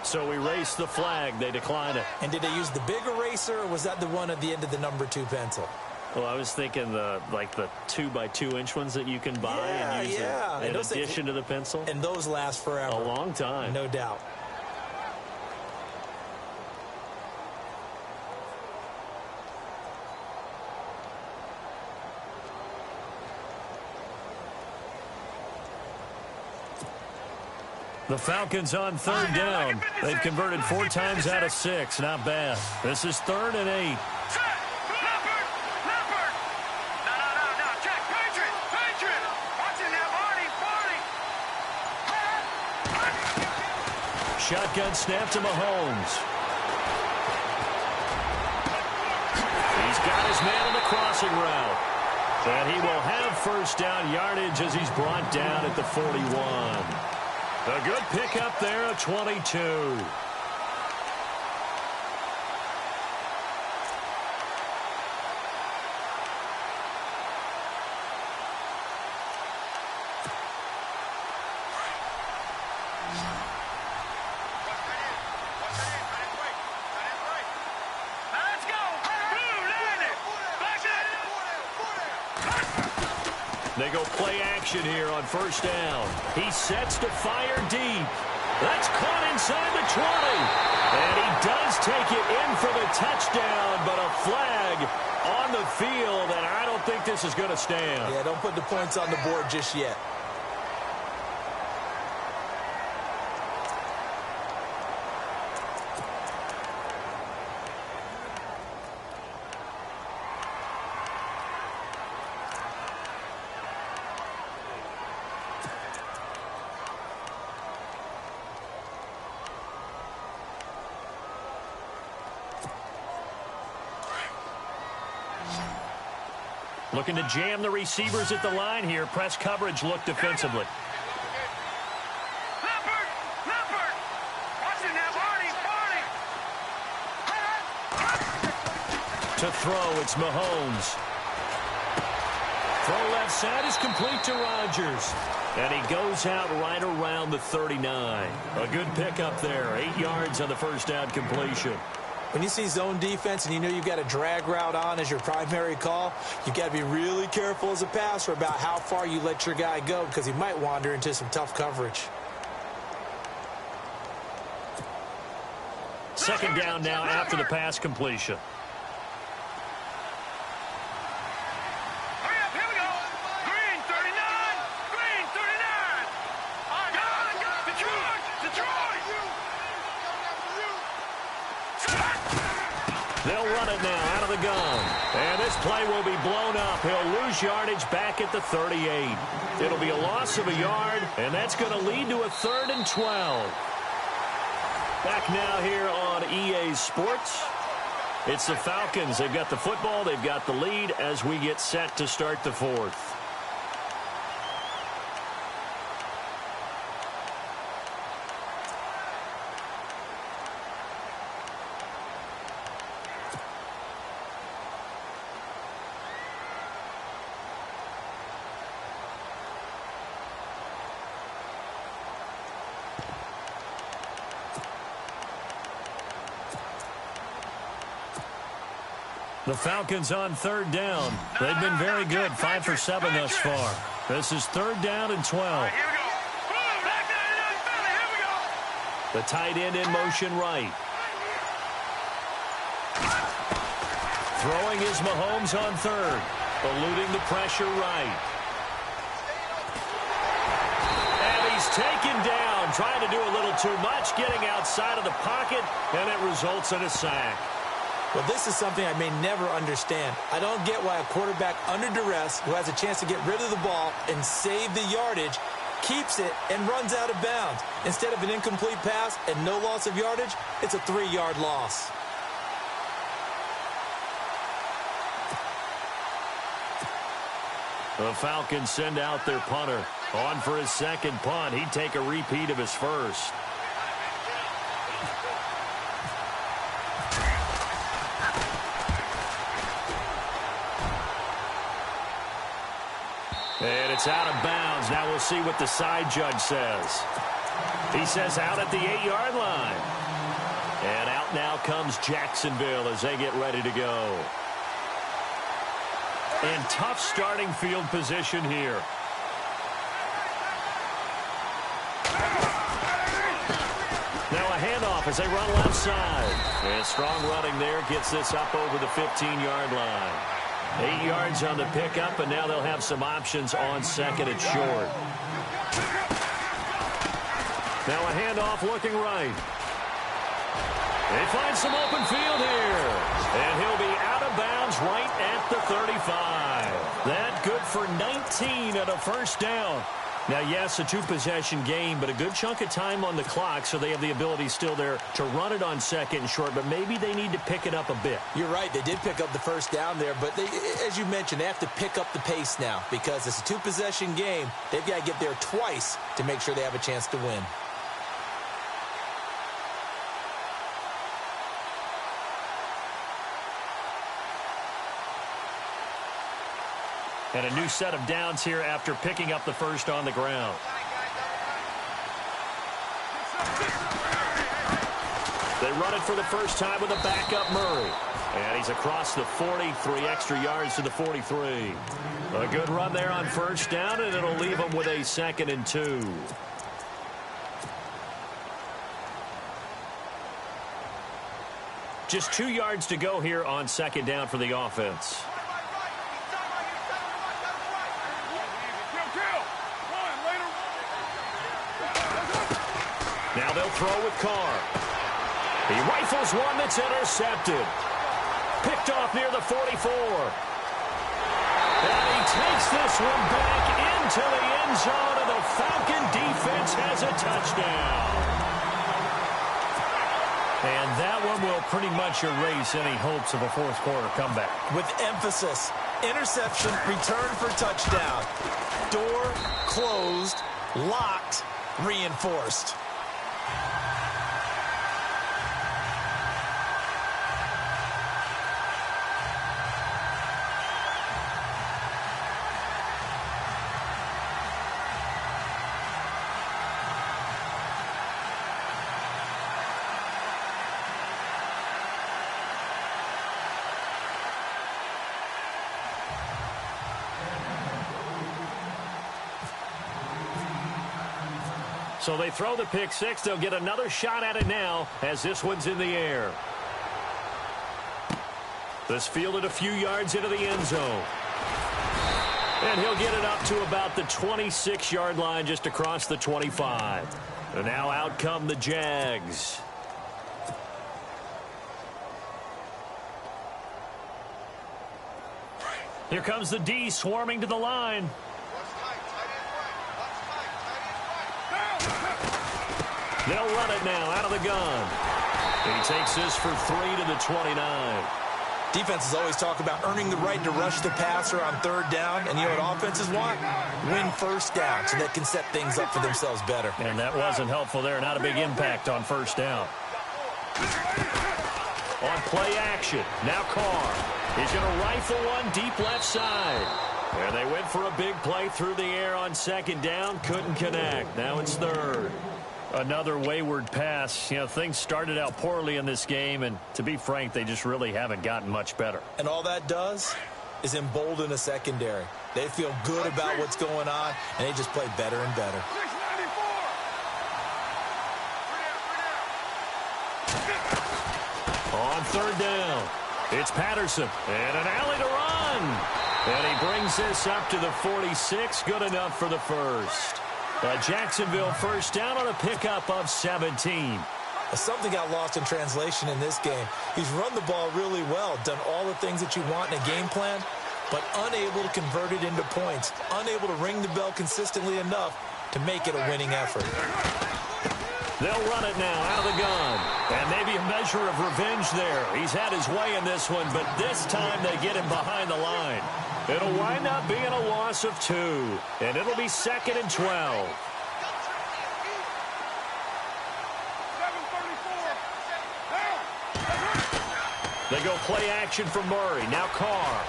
So we race the flag. They decline it. And did they use the big eraser, or was that the one at the end of the number 2 pencil? Well, I was thinking the 2x2-inch ones that you can buy and use in addition to the pencil. And those last forever. A long time. No doubt. The Falcons on 3rd down. They've converted 4 times out of 6. Not bad. This is 3rd and 8. Leopard. No. Check. Patriot. Watching that Barney. Shotgun snap to Mahomes. He's got his man on the crossing route. And he will have 1st down yardage as he's brought down at the 41. A good pickup there, a 22. Let's go. Boom, land it. They go play action here on 1st down. He sets to fire deep. That's caught inside the 20. And he does take it in for the touchdown, but a flag on the field, and I don't think this is going to stand. Yeah, don't put the points on the board just yet. Looking to jam the receivers at the line here. Press coverage look defensively. Leopard. Watching that Barney. To throw, it's Mahomes. Throw left side is complete to Rodgers. And he goes out right around the 39. A good pickup there. 8 yards on the 1st down completion. When you see zone defense and you know you've got a drag route on as your primary call, you've got to be really careful as a passer about how far you let your guy go because he might wander into some tough coverage. Second down now after the pass completion. Hurry up, here we go. Green 39. Green 39. Detroit. They'll run it now out of the gun. And this play will be blown up. He'll lose yardage back at the 38. It'll be a loss of a yard, and that's going to lead to a 3rd and 12. Back now here on EA Sports. It's the Falcons. They've got the football. They've got the lead as we get set to start the 4th. The Falcons on 3rd down. They've been very good, 5 for 7 thus far. This is 3rd down and 12. Here we go. Back down in that belly. Here we go. The tight end in motion right. Throwing is Mahomes on 3rd. Eluding the pressure right. And he's taken down. Trying to do a little too much. Getting outside of the pocket. And it results in a sack. Well, this is something I may never understand. I don't get why a quarterback under duress who has a chance to get rid of the ball and save the yardage keeps it and runs out of bounds. Instead of an incomplete pass and no loss of yardage, it's a 3-yard loss. The Falcons send out their punter. On for his second punt. He'd take a repeat of his first. And it's out of bounds. Now we'll see what the side judge says. He says out at the 8-yard line. And out now comes Jacksonville as they get ready to go. And tough starting field position here. Now a handoff as they run left side. And strong running there gets this up over the 15-yard line. 8 yards on the pickup, and now they'll have some options on 2nd and short. Now a handoff looking right. They find some open field here. And he'll be out of bounds right at the 35. That good for 19 at a 1st down. Now, yes, a 2-possession game, but a good chunk of time on the clock, so they have the ability still there to run it on 2nd and short, but maybe they need to pick it up a bit. You're right. They did pick up the 1st down there, but they, as you mentioned, they have to pick up the pace now because it's a 2-possession game. They've got to get there twice to make sure they have a chance to win. And a new set of downs here after picking up the first on the ground. They run it for the first time with a backup Murray. And he's across the 40, 3 extra yards to the 43. A good run there on 1st down, and it'll leave them with a 2nd and 2. Just 2 yards to go here on 2nd down for the offense. Now they'll throw with Carr. He rifles one that's intercepted. Picked off near the 44. And he takes this one back into the end zone, and the Falcon defense has a touchdown. And that one will pretty much erase any hopes of a 4th quarter comeback. With emphasis, interception, return for touchdown. Door closed, locked, reinforced. So they throw the pick six. They'll get another shot at it now as this one's in the air. This fielded a few yards into the end zone. And he'll get it up to about the 26-yard line, just across the 25. And now out come the Jags. Here comes the D swarming to the line. They'll run it now out of the gun. He takes this for 3 to the 29. Defenses always talk about earning the right to rush the passer on third down. And you know what offenses want? Win first down so they can set things up for themselves better. And that wasn't helpful there. Not a big impact on first down. On play action. Now Carr. He's going to rifle one deep left side. And they went for a big play through the air on second down. Couldn't connect. Now it's third. Another wayward pass. You know, things started out poorly in this game, and to be frank, they just really haven't gotten much better. And all that does is embolden a secondary. They feel good about what's going on, and they just play better and better. On third down, it's Patterson, and an alley to run. And he brings this up to the 46, good enough for the first. Jacksonville first down on a pickup of 17. Something got lost in translation in this game. He's run the ball really well, done all the things that you want in a game plan, but unable to convert it into points, unable to ring the bell consistently enough to make it a winning effort. They'll run it now out of the gun. And maybe a measure of revenge there. He's had his way in this one, but this time they get him behind the line. It'll wind up being a loss of 2. And it'll be 2nd and 12. They go play action from Murray. Now Carr.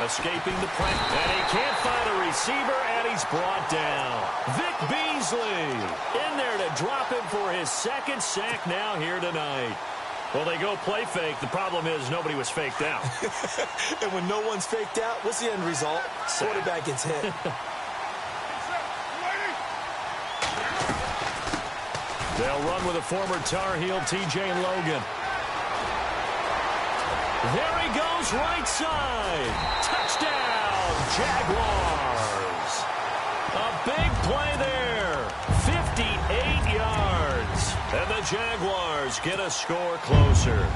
Escaping the pressure. And he can't find a receiver, and he's brought down. Vic Beasley in there to drop him for his 2nd sack now here tonight. Well, they go play fake. The problem is nobody was faked out. And when no one's faked out, what's the end result? Quarterback gets hit. They'll run with a former Tar Heel, T.J. Logan. There he goes, right side. Touchdown, Jaguars. A big play there. 58 yards. And the Jaguars get a score closer.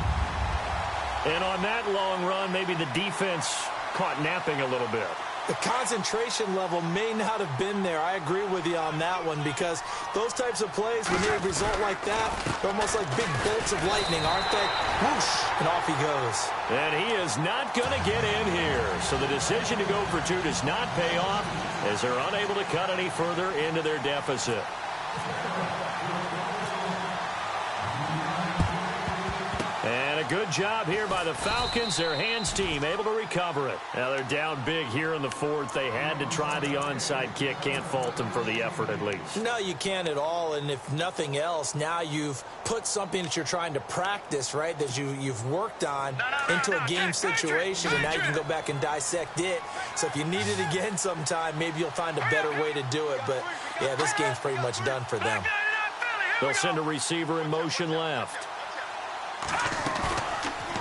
And on that long run, maybe the defense caught napping a little bit. The concentration level may not have been there. I agree with you on that one, because those types of plays, when they result like that, they're almost like big bolts of lightning, aren't they? Whoosh, and off he goes. And he is not going to get in here. So the decision to go for 2 does not pay off, as they're unable to cut any further into their deficit. And a good job here by the Falcons. Their hands team able to recover it. Now they're down big here in the 4th. They had to try the onside kick. Can't fault them for the effort at least. No, you can't at all. And if nothing else, now you've put something that you're trying to practice, right, that you've worked on into a game situation, and now you can go back and dissect it. So if you need it again sometime, maybe you'll find a better way to do it. But, yeah, this game's pretty much done for them. They'll send a receiver in motion left.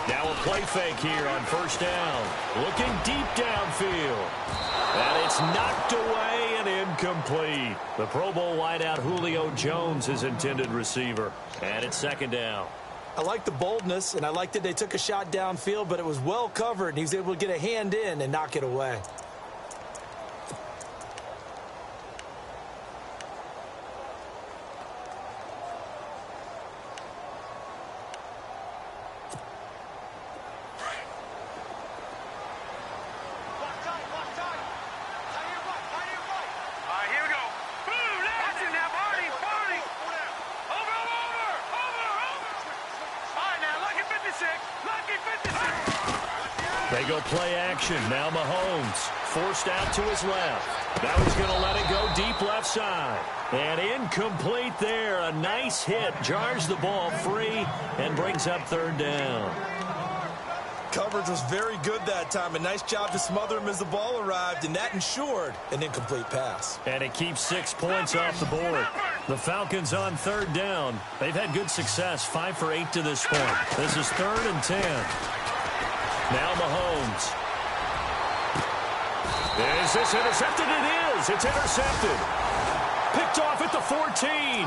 Now a play fake here on first down. Looking deep downfield. And it's knocked away and incomplete. The Pro Bowl wideout Julio Jones, his intended receiver. And it's 2nd down. I like the boldness, and I like that they took a shot downfield, but it was well covered, and he was able to get a hand in and knock it away. They go play action. Now Mahomes forced out to his left. Now he's going to let it go deep left side. And incomplete there. A nice hit. Jars the ball free and brings up 3rd down. Coverage was very good that time. A nice job to smother him as the ball arrived, and that ensured an incomplete pass. And it keeps 6 points off the board. The Falcons on third down. They've had good success, 5 for 8 to this point. This is 3rd and 10. Now Mahomes. Is this intercepted? It is. It's intercepted. Picked off at the 14.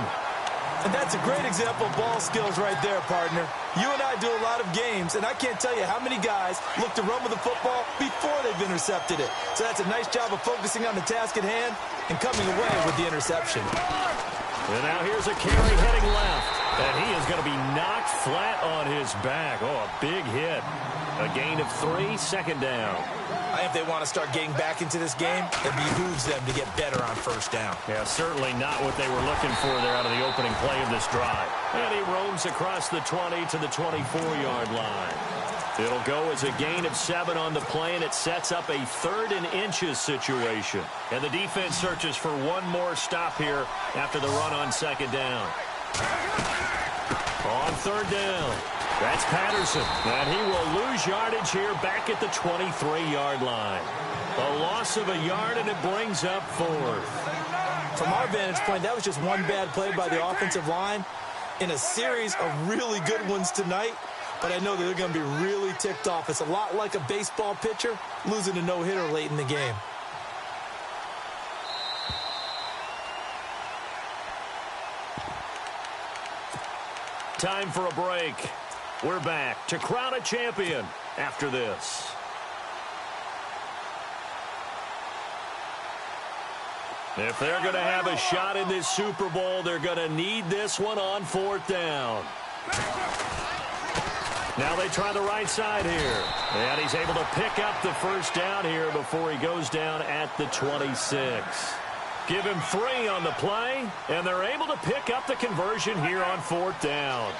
And that's a great example of ball skills right there, partner. You and I do a lot of games, and I can't tell you how many guys look to run with the football before they've intercepted it. So that's a nice job of focusing on the task at hand and coming away with the interception. And now here's a carry heading left. And he is going to be knocked flat on his back. Oh, a big hit. A gain of 3, 2nd down. I think if they want to start getting back into this game, it behooves them to get better on 1st down. Yeah, certainly not what they were looking for there out of the opening play of this drive. And he roams across the 20 to the 24-yard line. It'll go as a gain of 7 on the play, and it sets up a 3rd and inches situation. And the defense searches for one more stop here after the run on 2nd down. On 3rd down, that's Patterson. And he will lose yardage here back at the 23-yard line. A loss of a yard, and it brings up 4th. From our vantage point, that was just one bad play by the offensive line in a series of really good ones tonight. But I know that they're going to be really ticked off. It's a lot like a baseball pitcher losing a no-hitter late in the game. Time for a break. We're back to crown a champion after this. If they're going to have a shot in this Super Bowl, they're going to need this one on 4th down. Now they try the right side here. And he's able to pick up the 1st down here before he goes down at the 26. Give him 3 on the play, and they're able to pick up the conversion here on 4th down.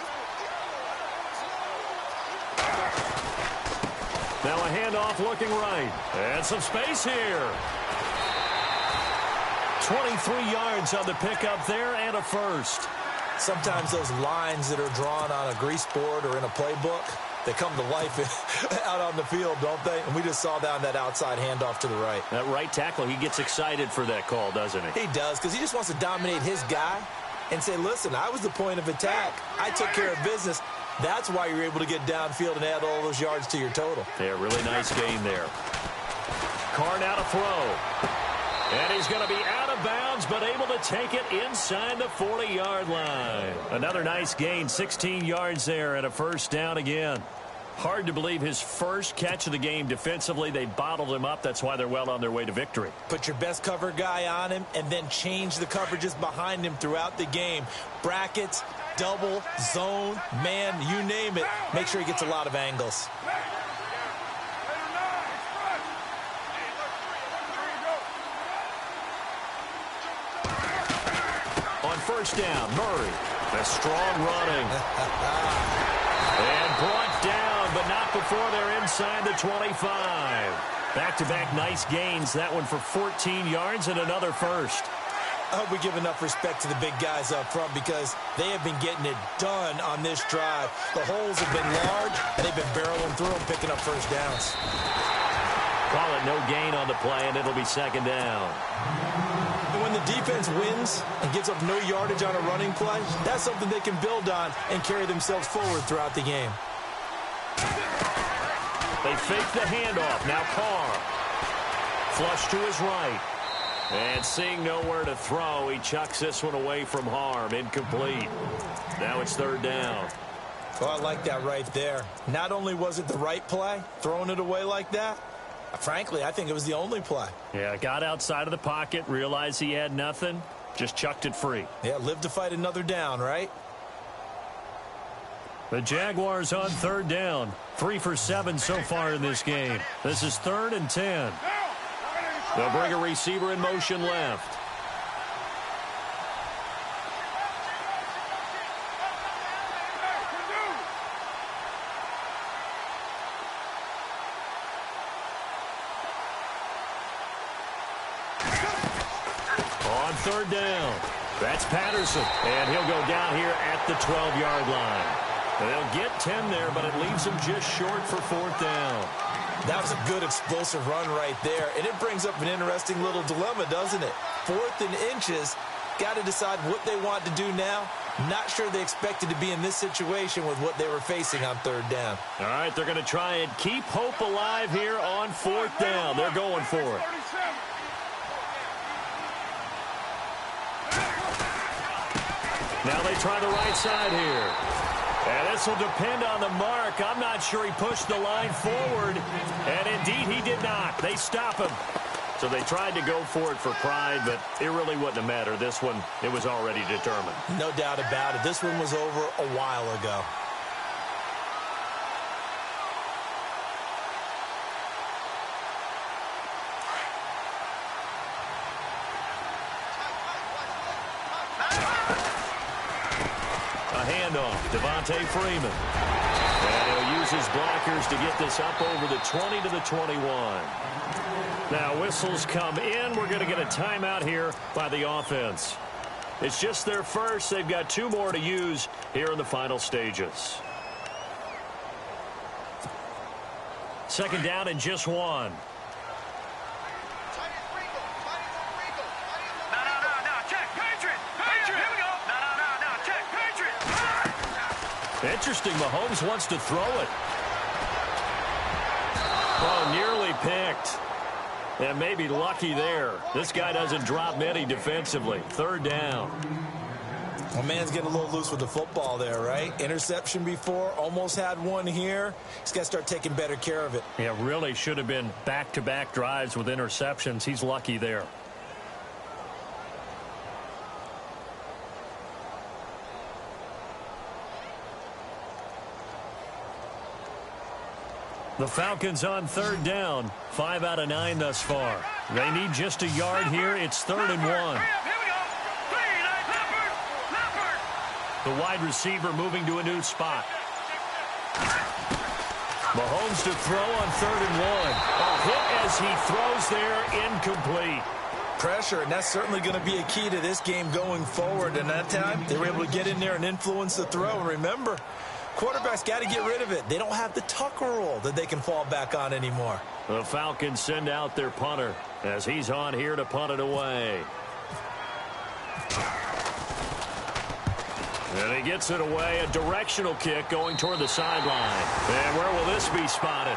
Now a handoff looking right. And some space here. 23 yards on the pickup there and a 1st. Sometimes those lines that are drawn on a grease board or in a playbook, they come to life out on the field, don't they? And we just saw that on that outside handoff to the right. That right tackle, he gets excited for that call, doesn't he? He does, because he just wants to dominate his guy and say, listen, I was the point of attack. I took care of business. That's why you're able to get downfield and add all those yards to your total. Yeah, really nice game there. Carr now to throw. And he's going to be out of bounds, but able to take it inside the 40-yard line. Another nice gain, 16 yards there, and a 1st down again. Hard to believe his first catch of the game defensively. They bottled him up. That's why they're well on their way to victory. Put your best cover guy on him and then change the coverages behind him throughout the game. Brackets, double, zone, man, you name it. Make sure he gets a lot of angles. On 1st down, Murray. A strong running. And brought down, but not before they're inside the 25. Back-to-back nice gains. That one for 14 yards and another 1st. I hope we give enough respect to the big guys up front because they have been getting it done on this drive. The holes have been large, and they've been barreling through them, picking up 1st downs. Call it no gain on the play, and it'll be 2nd down. And when the defense wins and gives up no yardage on a running play, that's something they can build on and carry themselves forward throughout the game. They fake the handoff. Now Carr. Flush to his right. And seeing nowhere to throw, he chucks this one away from harm. Incomplete. Now it's 3rd down. Well, I like that right there. Not only was it the right play, throwing it away like that, frankly, I think it was the only play. Yeah, got outside of the pocket, realized he had nothing, just chucked it free. Yeah, live to fight another down, right? The Jaguars on 3rd down. 3 for 7 so far in this game. This is 3rd and 10. They'll bring a receiver in motion left. On 3rd down, that's Patterson, and he'll go down here at the 12-yard line. They'll get 10 there, but it leaves them just short for 4th down. That was a good explosive run right there, and it brings up an interesting little dilemma, doesn't it? 4th and inches, got to decide what they want to do now. Not sure they expected to be in this situation with what they were facing on 3rd down. All right, they're going to try and keep hope alive here on 4th down. They're going for it. Now they try the right side here. And this will depend on the mark. I'm not sure he pushed the line forward. And indeed, he did not. They stop him. So they tried to go for it for pride, but it really wouldn't have mattered. This one, it was already determined. No doubt about it. This one was over a while ago. Handoff, Devontae Freeman. And he'll use his blockers to get this up over the 20 to the 21. Now whistles come in. We're going to get a timeout here by the offense. It's just their first. They've got 2 more to use here in the final stages. 2nd down and just 1. Interesting, Mahomes wants to throw it. Oh, nearly picked. And maybe lucky there. This guy doesn't drop many defensively. 3rd down. Well, man's getting a little loose with the football there, right? Interception before, almost had one here. He's got to start taking better care of it. Yeah, really should have been back-to-back drives with interceptions. He's lucky there. The Falcons on 3rd down. 5 out of 9 thus far. They need just a yard here. It's 3rd and 1. The wide receiver moving to a new spot. Mahomes to throw on 3rd and 1. A hit as he throws there, incomplete. Pressure, and that's certainly going to be a key to this game going forward. And that time, they were able to get in there and influence the throw. And remember, quarterbacks got to get rid of it. They don't have the Tucker rule that they can fall back on anymore. The Falcons send out their punter as he's on here to punt it away. And he gets it away, a directional kick going toward the sideline. And where will this be spotted?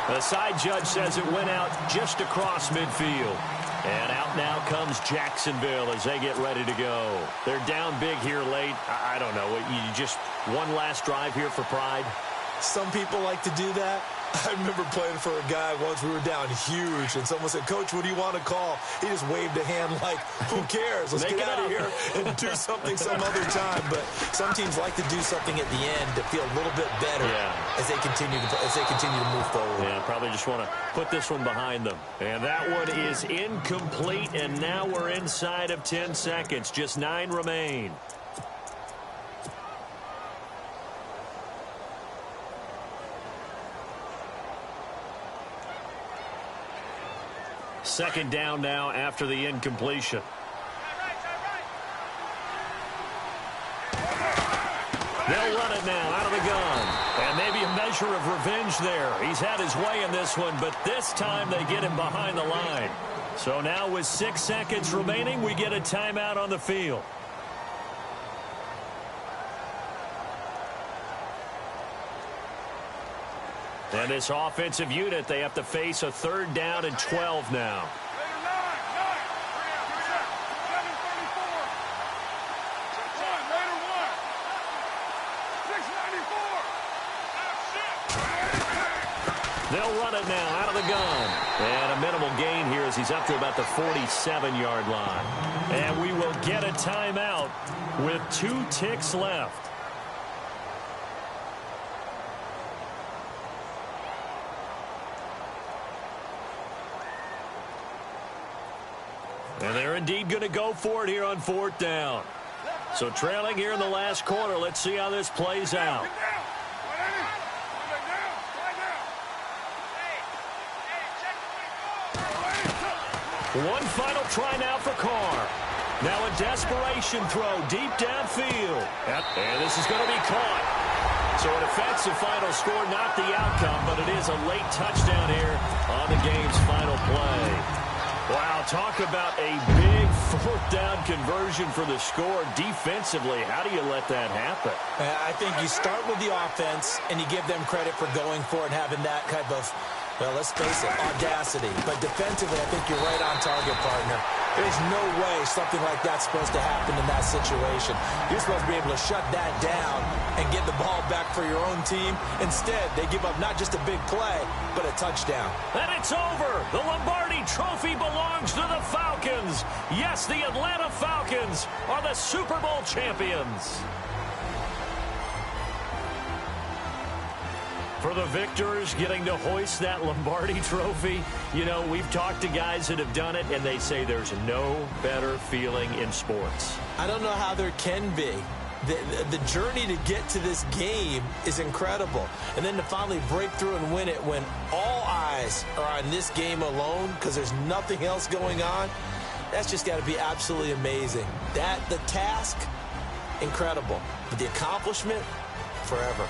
The side judge says it went out just across midfield. And out now comes Jacksonville as they get ready to go. They're down big here late. I don't know. You just one last drive here for pride? Some people like to do that. I remember playing for a guy once. We were down huge, and someone said, "Coach, what do you want to call?" He just waved a hand like, who cares? Let's get out of here and do something some other time. But some teams like to do something at the end to feel a little bit better as they continue to move forward. Yeah, probably just want to put this one behind them. And that one is incomplete, and now we're inside of 10 seconds. Just 9 remain. Second down now after the incompletion. They'll run it now out of the gun. And maybe a measure of revenge there. He's had his way in this one, but this time they get him behind the line. So now with 6 seconds remaining, we get a timeout on the field. And this offensive unit, they have to face a 3rd down and 12 now. They'll run it now out of the gun. And a minimal gain here as he's up to about the 47-yard line. And we will get a timeout with 2 ticks left. And they're indeed going to go for it here on 4th down. So trailing here in the last quarter. Let's see how this plays out. One final try now for Carr. Now a desperation throw deep downfield. And this is going to be caught. So an offensive final score, not the outcome, but it is a late touchdown here on the game's final play. Wow, talk about a big fourth down conversion for the score. Defensively, how do you let that happen? I think you start with the offense, and you give them credit for going for it and having that type of, well, let's face it, audacity. But defensively, I think you're right on target, partner. There's no way something like that's supposed to happen in that situation. You're supposed to be able to shut that down and get the ball back for your own team. Instead, they give up not just a big play, but a touchdown. And it's over. The Lombardi Trophy belongs to the Falcons. Yes, the Atlanta Falcons are the Super Bowl champions. For the victors, getting to hoist that Lombardi Trophy, you know, we've talked to guys that have done it, and they say there's no better feeling in sports. I don't know how there can be. The journey to get to this game is incredible. And then to finally break through and win it when all eyes are on this game alone because there's nothing else going on, that's just got to be absolutely amazing. The task, incredible. But the accomplishment, forever.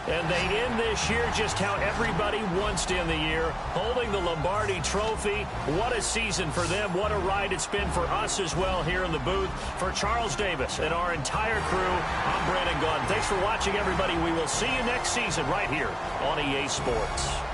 And they end this year just how everybody wants to end the year, holding the Lombardi Trophy. What a season for them. What a ride it's been for us as well here in the booth. For Charles Davis and our entire crew, I'm Brandon Gaudin. Thanks for watching, everybody. We will see you next season right here on EA Sports.